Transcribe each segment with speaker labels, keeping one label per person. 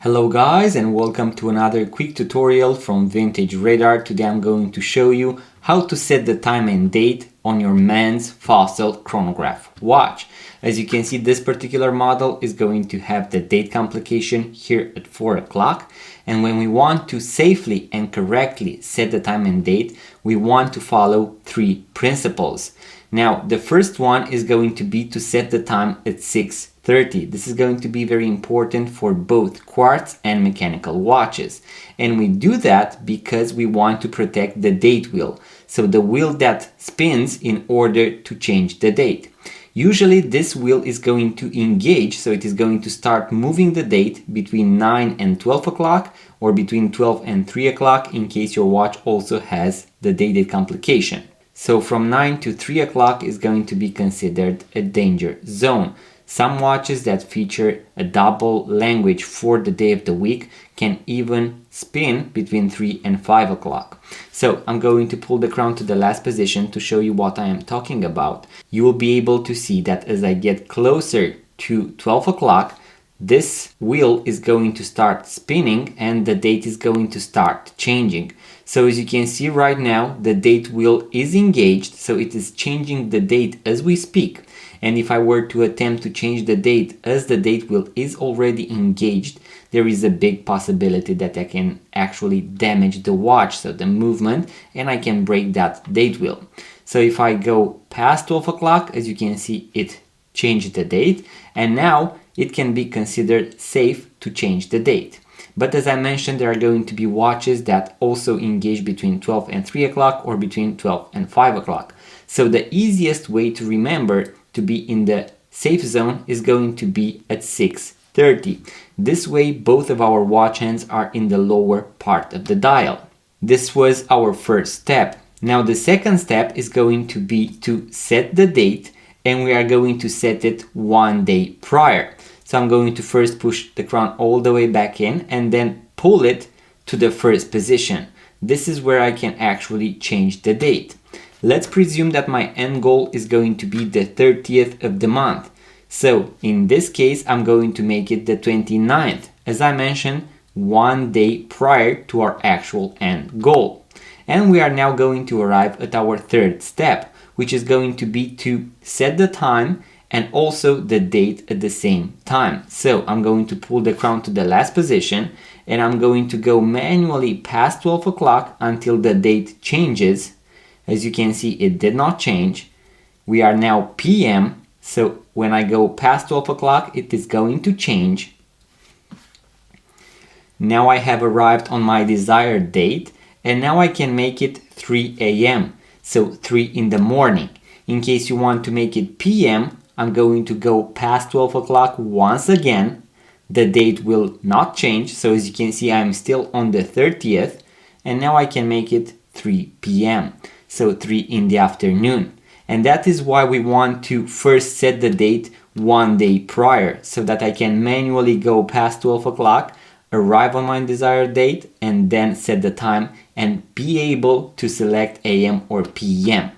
Speaker 1: Hello guys, and welcome to another quick tutorial from Vintage Radar. Today I'm going to show you how to set the time and date on your Man's Fossil chronograph watch. As you can see, this particular model is going to have the date complication here at 4 o'clock, and when we want to safely and correctly set the time and date, we want to follow three principles. Now, the first one is going to be to set the time at 6:30. This is going to be very important for both quartz and mechanical watches. And we do that because we want to protect the date wheel. So the wheel that spins in order to change the date. Usually this wheel is going to engage, so it is going to start moving the date between 9 and 12 o'clock or between 12 and 3 o'clock in case your watch also has the date complication. So from 9 to 3 o'clock is going to be considered a danger zone. Some watches that feature a double language for the day of the week can even spin between 3 and 5 o'clock. So I'm going to pull the crown to the last position to show you what I am talking about. You will be able to see that as I get closer to 12 o'clock, this wheel is going to start spinning and the date is going to start changing. So as you can see right now, the date wheel is engaged, so it is changing the date as we speak. And if I were to attempt to change the date as the date wheel is already engaged, there is a big possibility that I can actually damage the watch, so the movement, and I can break that date wheel. So if I go past 12 o'clock, as you can see, it changed the date, and now it can be considered safe to change the date. But as I mentioned, there are going to be watches that also engage between 12 and 3 o'clock or between 12 and 5 o'clock. So the easiest way to remember to be in the safe zone is going to be at 6:30. This way both of our watch hands are in the lower part of the dial. This was our first step. Now the second step is going to be to set the date, and we are going to set it 1 day prior. So I'm going to first push the crown all the way back in and then pull it to the first position. This is where I can actually change the date. Let's presume that my end goal is going to be the 30th of the month. So in this case, I'm going to make it the 29th, as I mentioned, 1 day prior to our actual end goal. And we are now going to arrive at our third step, which is going to be to set the time and also the date at the same time. So I'm going to pull the crown to the last position, and I'm going to go manually past 12 o'clock until the date changes. As you can see, it did not change. We are now PM, so when I go past 12 o'clock, it is going to change. Now I have arrived on my desired date, and now I can make it 3 a.m., so 3 in the morning. In case you want to make it PM, I'm going to go past 12 o'clock once again. The date will not change, so as you can see, I'm still on the 30th, and now I can make it 3 p.m., so 3 in the afternoon. And that is why we want to first set the date 1 day prior, so that I can manually go past 12 o'clock, arrive on my desired date, and then set the time and be able to select AM or PM.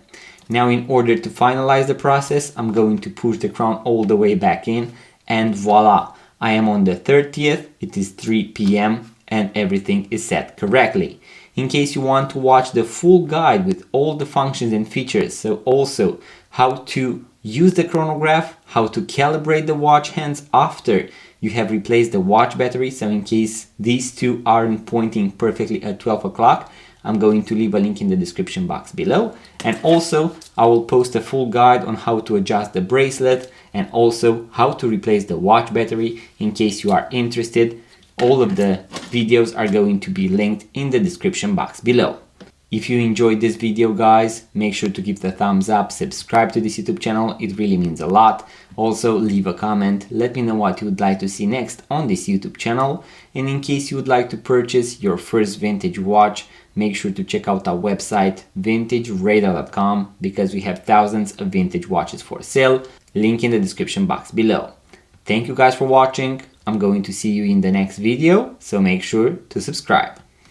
Speaker 1: Now in order to finalize the process, I'm going to push the crown all the way back in, and voila! I am on the 30th, it is 3 p.m. and everything is set correctly. In case you want to watch the full guide with all the functions and features, so also how to use the chronograph, how to calibrate the watch hands after you have replaced the watch battery, so in case these two aren't pointing perfectly at 12 o'clock, I'm going to leave a link in the description box below. And also I will post a full guide on how to adjust the bracelet and also how to replace the watch battery in case you are interested. All of the videos are going to be linked in the description box below. If you enjoyed this video, guys, make sure to give the thumbs up, subscribe to this YouTube channel, it really means a lot. Also leave a comment, let me know what you would like to see next on this YouTube channel. And in case you would like to purchase your first vintage watch, make sure to check out our website vintageradar.com, because we have thousands of vintage watches for sale. Link in the description box below. Thank you guys for watching. I'm going to see you in the next video, so make sure to subscribe.